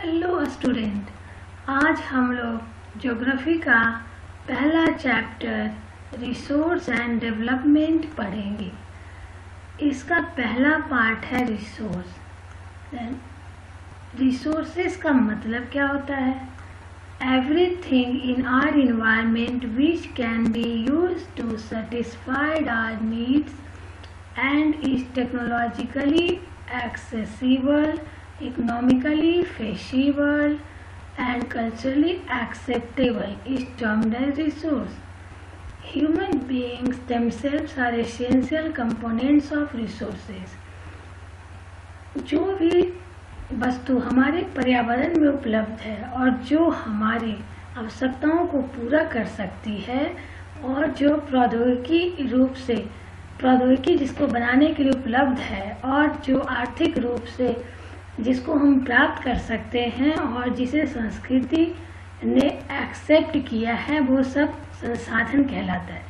Hello student, आज हम लोग ज्योग्राफी का पहला चैप्टर रिसोर्स एंड डेवलपमेंट पढ़ेंगे। इसका पहला पार्ट है रिसोर्स। रिसोर्सेस का मतलब क्या होता है? Everything in our environment which can be used to satisfy our needs and is technologically accessible, economically feasible and culturally acceptable is termed as resource. Human beings themselves are essential components of resources. जो भी वस्तु हमारे पर्यावरण में उपलब्ध है और जो हमारी आवश्यकताओं को पूरा कर सकती है और जो प्रौद्योगिकी जिसको बनाने के लिए उपलब्ध है और जो आर्थिक रूप से जिसको हम प्राप्त कर सकते हैं और जिसे संस्कृति ने एक्सेप्ट किया है, वो सब संसाधन कहलाता है।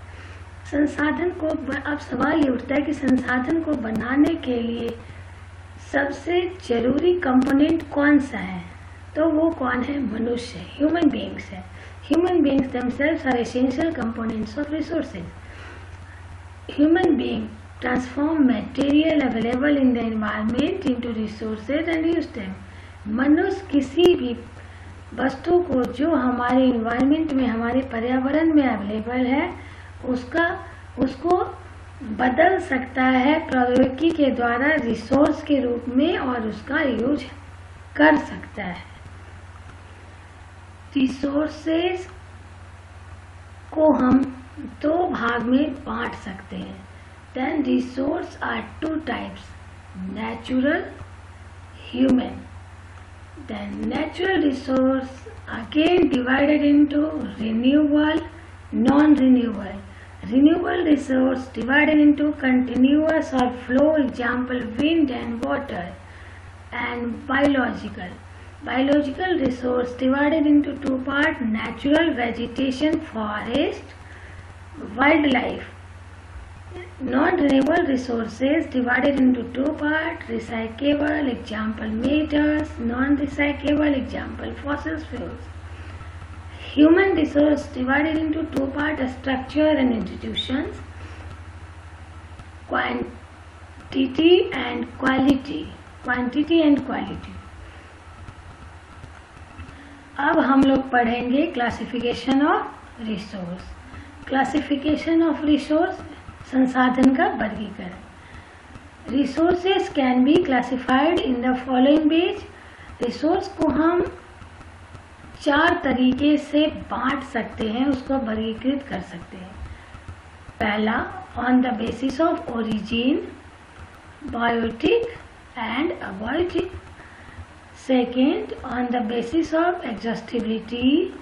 संसाधन को अब सवाल ये उठता है कि संसाधन को बनाने के लिए सबसे जरूरी कंपोनेंट कौन सा है? तो वो कौन है? मनुष्य, ह्यूमन बीइंग्स है। Human beings themselves are essential components of resources. Human beings transform material available in the environment into resources and use them. मनुष्य किसी भी वस्तु को जो हमारे इन्वायरमेंट में, हमारे पर्यावरण में अवेलेबल है, उसको बदल सकता है प्रौद्योगिकी के द्वारा रिसोर्स के रूप में और उसका यूज कर सकता है। रिसोर्सेस को हम दो भाग में बांट सकते हैं। Then resource are two types: natural, human. Then natural resource again divided into renewable, non-renewable. Renewable resource divided into continuous or flow, example wind and water. And biological. Biological resource divided into two parts: natural vegetation, forest, wildlife. Non-renewable resources divided into two parts: recyclable, example metals; non-recyclable, example fossil fuels. Human resource divided into two parts: structure and institutions, quantity and quality. अब हम लोग पढ़ेंगे classification of resource. Classification of resource, संसाधन का वर्गीकरण। Resources can be classified in the following veg. Resource को हम चार तरीके से बांट सकते हैं, उसको वर्गीकृत कर सकते हैं। पहला, on the basis of origin, biotic and abiotic. Second, on the basis of exhaustibility,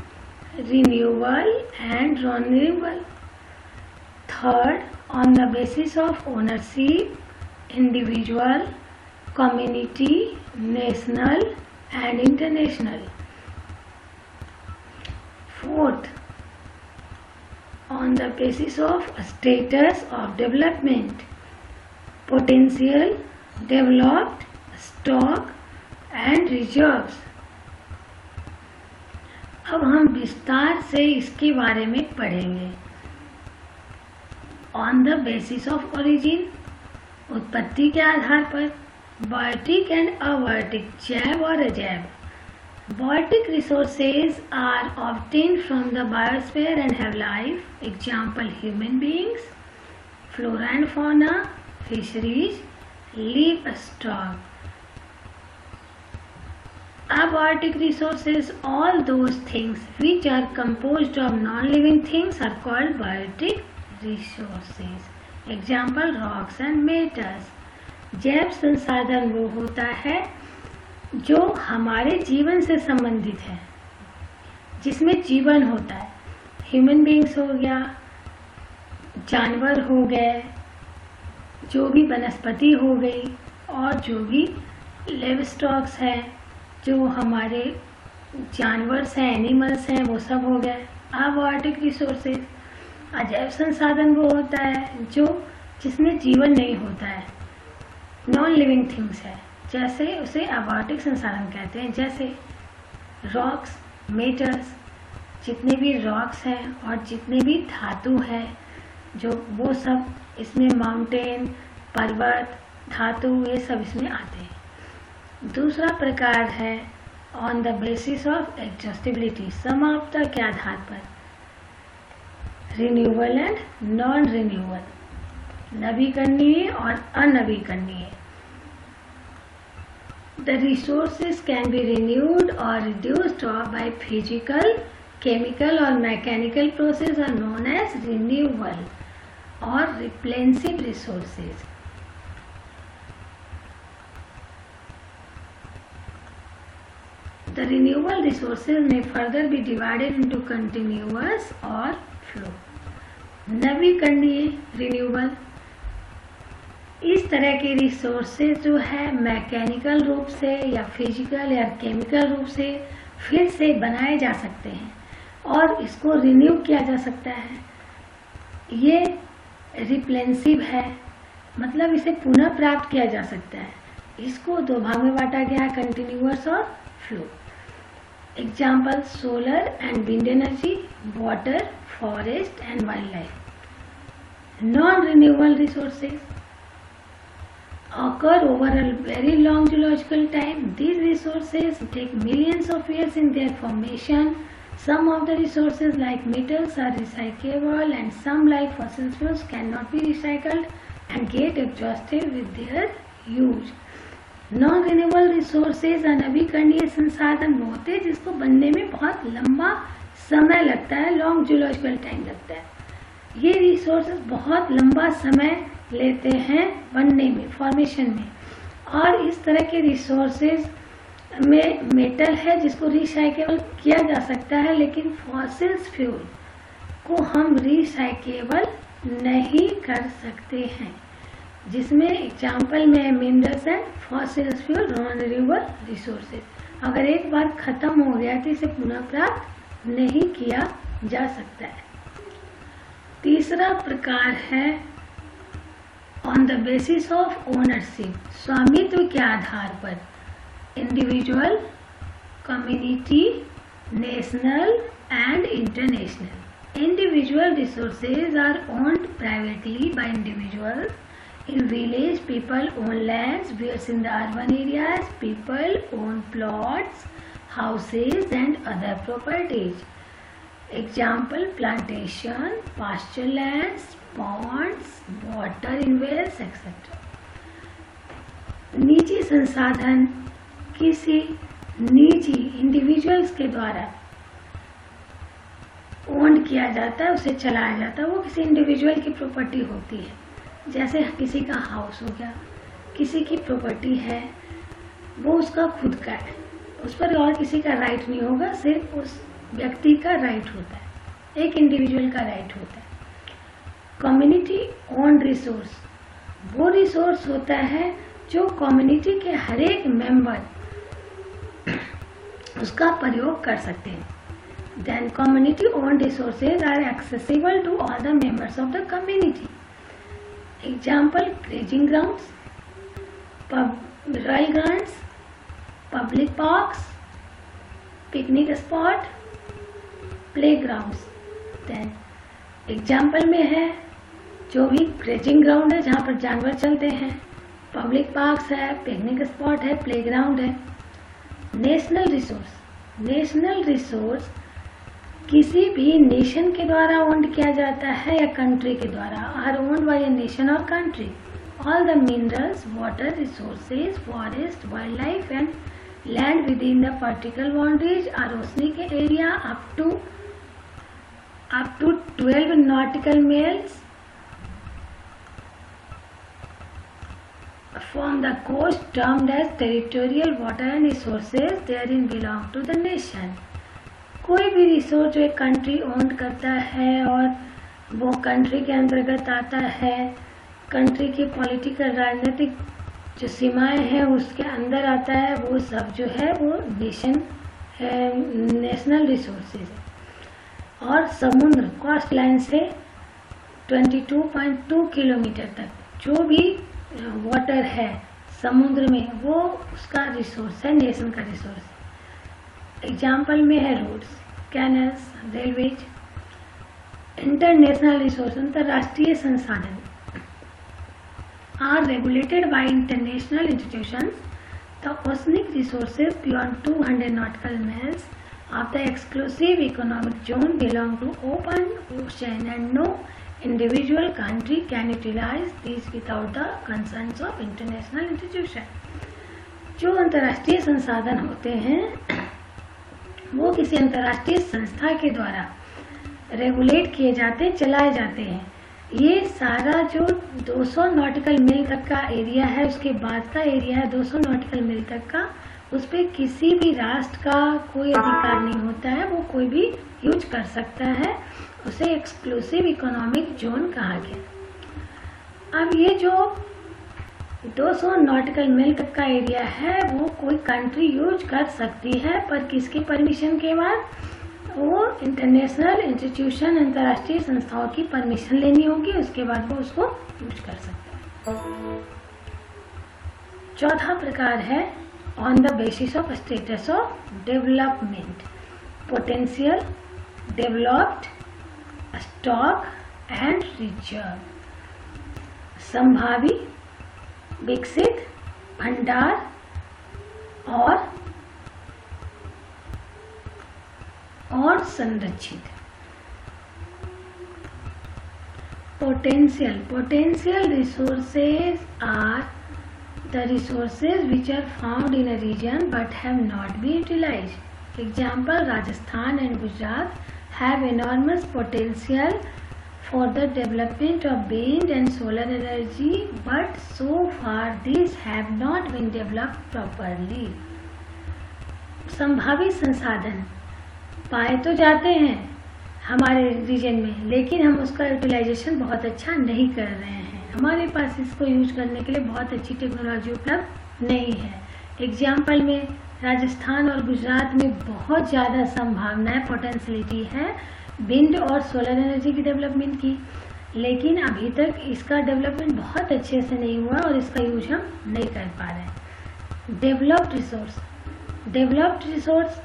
renewable and non-renewable. Third, on the basis of ownership, individual, community, national and international. Fourth, on the basis of status of development, potential, developed, stock and reserves. अब हम विस्तार से इसके बारे में पढ़ेंगे। On the basis of origin, उत्पत्ति के आधार पर। बायोटिक एंड अबायोटिक, जैव और अजैव। Biotic resources are obtained from the biosphere and have life, example human beings, flora and fauna, fisheries, livestock. Abiotic resources, all those things which are composed of non-living things are called biotic resources. Example, rocks and metals. जैव संसाधन वो होता है जो हमारे जीवन से संबंधित है, जिसमें जीवन होता है। ह्यूमन बीइंग्स हो गया, जानवर हो गए, जो भी वनस्पति हो गई, और जो भी लिव स्टॉक्स है, जो हमारे जानवर्स हैं, एनिमल्स हैं, वो सब हो गए अबायोटिक रिसोर्सेज। अजैव संसाधन वो होता है जिसमें जीवन नहीं होता है, नॉन लिविंग थिंग्स है, जैसे उसे अबायोटिक संसाधन कहते हैं। जैसे रॉक्स, मेटल्स, जितने भी रॉक्स हैं और जितने भी धातु हैं जो वो सब इसमें, माउंटेन, पर्वत, धातु, ये सब इसमें आते हैं। दूसरा प्रकार है on the basis of adjustability, समाप्तता के आधार पर, रिन्यूएबल एंड नॉन रिन्यूएबल, नवीकरणीय और अनवीकरणीय। The resources can be renewed or reduced by physical, chemical or mechanical process are known as renewable or replenishing resources. The renewable resources may further be divided into continuous or flow. नवीकरणीय, renewable, इस तरह के resources जो है mechanical रूप से या physical या केमिकल रूप से फिर से बनाए जा सकते हैं और इसको रिन्यू किया जा सकता है। ये रिप्लेंसिव है, मतलब इसे पुनः प्राप्त किया जा सकता है। इसको दो भाग में बांटा गया है, कंटिन्यूअस और flow. Example solar and wind energy, water, forest and wild life. Non renewable resources occur over a very long geological time. These resources take millions of years in their formation. Some of the resources like metals are recyclable and some like fossil fuels cannot be recycled and get exhausted with their use. Non-renewable resources अनवीकरणीय संसाधन वो होते हैं जिसको बनने में बहुत लंबा समय लगता है, लॉन्ग जियोलॉजिकल टाइम लगता है। ये रिसोर्सेज बहुत लंबा समय लेते हैं बनने में, फॉर्मेशन में। और इस तरह के रिसोर्सेज में मेटल है जिसको रिसाइकेबल किया जा सकता है, लेकिन फॉसिल्स फ्यूल को हम रिसाइकेबल नहीं कर सकते हैं, जिसमें एग्जाम्पल में minerals and fossils fuel non renewable resources. अगर एक बार खत्म हो गया तो इसे पुनः प्राप्त नहीं किया जा सकता है। तीसरा प्रकार है on the basis of ownership, स्वामित्व के आधार पर, individual, community, national and international. Individual resources are owned privately by individuals. In village people own lands, whereas in the urban areas people own plots, houses and other properties. Example plantation, pasture lands, ponds, water in wells, etc. निजी संसाधन किसी निजी individuals के द्वारा own किया जाता है, उसे चलाया जाता है, वो किसी इंडिविजुअल की प्रॉपर्टी होती है। जैसे किसी का हाउस हो गया, किसी की प्रॉपर्टी है, वो उसका खुद का है, उस पर और किसी का राइट नहीं होगा, सिर्फ उस व्यक्ति का राइट होता है, एक इंडिविजुअल का राइट होता है। कम्युनिटी ओन रिसोर्स वो रिसोर्स होता है जो कम्युनिटी के हर एक मेंबर उसका प्रयोग कर सकते हैं। Then community own resources are accessible to all the members of the community. Example grazing grounds, royal gardens, public parks, picnic spot, playgrounds. Then example में है जो भी ग्रेजिंग ग्राउंड है जहाँ पर जानवर चलते हैं, पब्लिक पार्क्स है, पिकनिक स्पॉट है, प्लेग्राउंड है। नेशनल रिसोर्स, नेशनल रिसोर्स किसी भी नेशन के द्वारा ओन्ड किया जाता है या कंट्री के द्वारा, are owned by a nation और country. All the minerals, water resources, forest, wildlife and land within the particular boundaries or oceanic area up to 12 nautical miles from the coast termed as territorial water and resources therein belong to the nation. कोई भी resource जो एक country own करता है और वो country के अंतर्गत आता है, कंट्री की पॉलिटिकल राजनीतिक जो सीमाएं हैं उसके अंदर आता है, वो सब जो है वो नेशनल रिसोर्सेज है। और समुद्र कोस्ट लाइन से 22.2 किलोमीटर तक जो भी वाटर है समुद्र में, वो उसका रिसोर्स है, नेशन का रिसोर्स है। एग्जाम्पल में है roads, canals, railways. International resource, अंतर्राष्ट्रीय संसाधन, are regulated by international institutions. The oceanic resources beyond 200 nautical miles of the exclusive economic zone belong to open ocean and no individual country can utilize these without the consent of international institution। जो अंतर्राष्ट्रीय संसाधन होते हैं वो किसी अंतर्राष्ट्रीय संस्था के द्वारा रेगुलेट किए जाते, चलाए जाते हैं। ये सारा जो 200 नॉटिकल मील तक का एरिया है, उसके बाद का एरिया है 200 नॉटिकल मील तक का, उस पर किसी भी राष्ट्र का कोई अधिकार नहीं होता है, वो कोई भी यूज कर सकता है। उसे एक्सक्लूसिव इकोनॉमिक जोन कहा गया। अब ये जो 200 नॉटिकल मील तक का एरिया है वो कोई कंट्री यूज कर सकती है, पर किसके परमिशन के बाद? वो इंटरनेशनल इंस्टीट्यूशन, अंतर्राष्ट्रीय संस्थाओं की परमिशन लेनी होगी, उसके बाद वो उसको यूज कर सकता है। चौथा प्रकार है on the basis of status of development, potential, developed, stock and reserve. संभावी, विकसित, भंडार और संरक्षित। Potential resources are the resources which are found in a region but have not been utilized. Example, Rajasthan and Gujarat have enormous potential for the development of wind and solar energy, but so far these have not been developed properly. संभावित संसाधन पाए तो जाते हैं हमारे reason में, लेकिन हम उसका यूटिलाइजेशन बहुत अच्छा नहीं कर रहे हैं। हमारे पास इसको यूज करने के लिए बहुत अच्छी टेक्नोलॉजी उपलब्ध नहीं है। एग्जाम्पल में राजस्थान और गुजरात में बहुत ज़्यादा संभावनाएं, पोटेंशियलिटी है विंड और सोलर एनर्जी की डेवलपमेंट की, लेकिन अभी तक इसका डेवलपमेंट बहुत अच्छे से नहीं हुआ और इसका यूज हम नहीं कर पा रहे हैं। Developed resource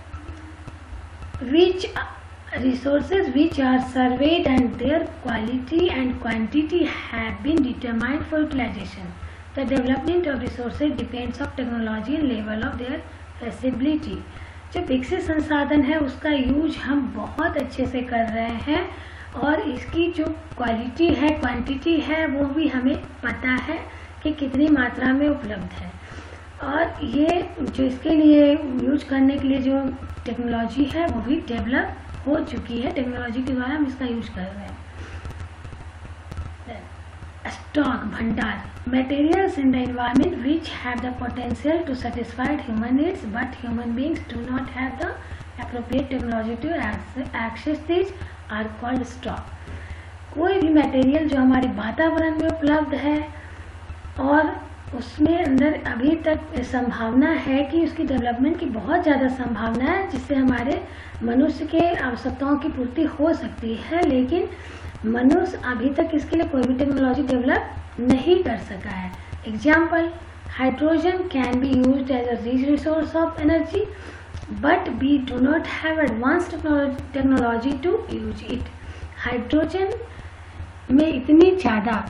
resources which are surveyed and their quality and quantity have been determined for utilization. The development of resources depends on technology and level of their feasibility. जो विकसित संसाधन है उसका यूज हम बहुत अच्छे से कर रहे हैं और इसकी जो क्वालिटी है, क्वांटिटी है, वो भी हमें पता है कि कितनी मात्रा में उपलब्ध है। और ये जो इसके लिए यूज करने के लिए जो टेक्नोलॉजी है वो भी डेवलप हो चुकी है, टेक्नोलॉजी के द्वारा हम इसका यूज कर रहे हैं। स्टॉक, भंडार, materials in the environment which have the potential to satisfy human needs but human beings do not have the appropriate technology to access these are called stock। कोई भी मटेरियल जो हमारे वातावरण में उपलब्ध है और उसमें अंदर अभी तक संभावना है कि उसकी डेवलपमेंट की बहुत ज़्यादा संभावना है, जिससे हमारे मनुष्य के आवश्यकताओं की पूर्ति हो सकती है, लेकिन मनुष्य अभी तक इसके लिए कोई भी टेक्नोलॉजी डेवलप नहीं कर सका है। Example, hydrogen can be used as a rich resource of energy but we do not have advance technology to use it. Hydrogen में इतनी ज़्यादा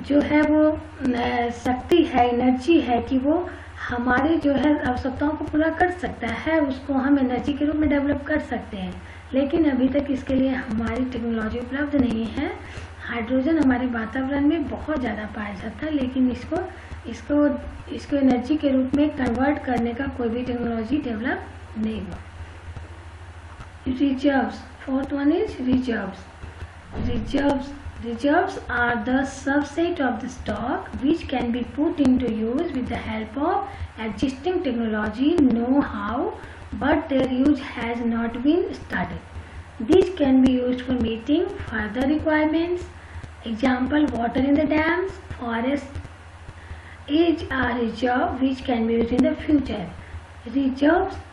जो है वो शक्ति है, एनर्जी है कि वो हमारी जो है आवश्यकताओं को पूरा कर सकता है, उसको हम एनर्जी के रूप में डेवलप कर सकते हैं, लेकिन अभी तक इसके लिए हमारी टेक्नोलॉजी उपलब्ध नहीं है। हाइड्रोजन हमारे वातावरण में बहुत ज़्यादा पाया जाता है, लेकिन इसको एनर्जी के रूप में कन्वर्ट करने का कोई भी टेक्नोलॉजी डेवलप नहीं हुआ। Reserves, fourth one is reserves. Reserves are the subset of the stock which can be put into use with the help of existing technology, know-how, but their use has not been started. These can be used for meeting further requirements. Example, water in the dams, forest is a reserve which can be used in the future. Reserves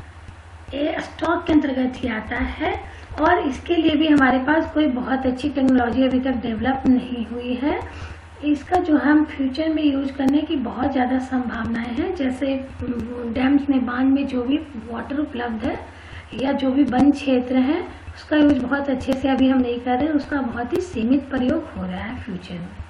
stock के अंतर्गत ही आता है और इसके लिए भी हमारे पास कोई बहुत अच्छी टेक्नोलॉजी अभी तक डेवलप नहीं हुई है। इसका जो हम फ्यूचर में यूज करने की बहुत ज़्यादा संभावनाएं हैं। जैसे डैम्स में, बांध में जो भी वाटर उपलब्ध है या जो भी वन क्षेत्र है उसका यूज बहुत अच्छे से अभी हम नहीं कर रहे हैं, उसका बहुत ही सीमित प्रयोग हो रहा है फ्यूचर में।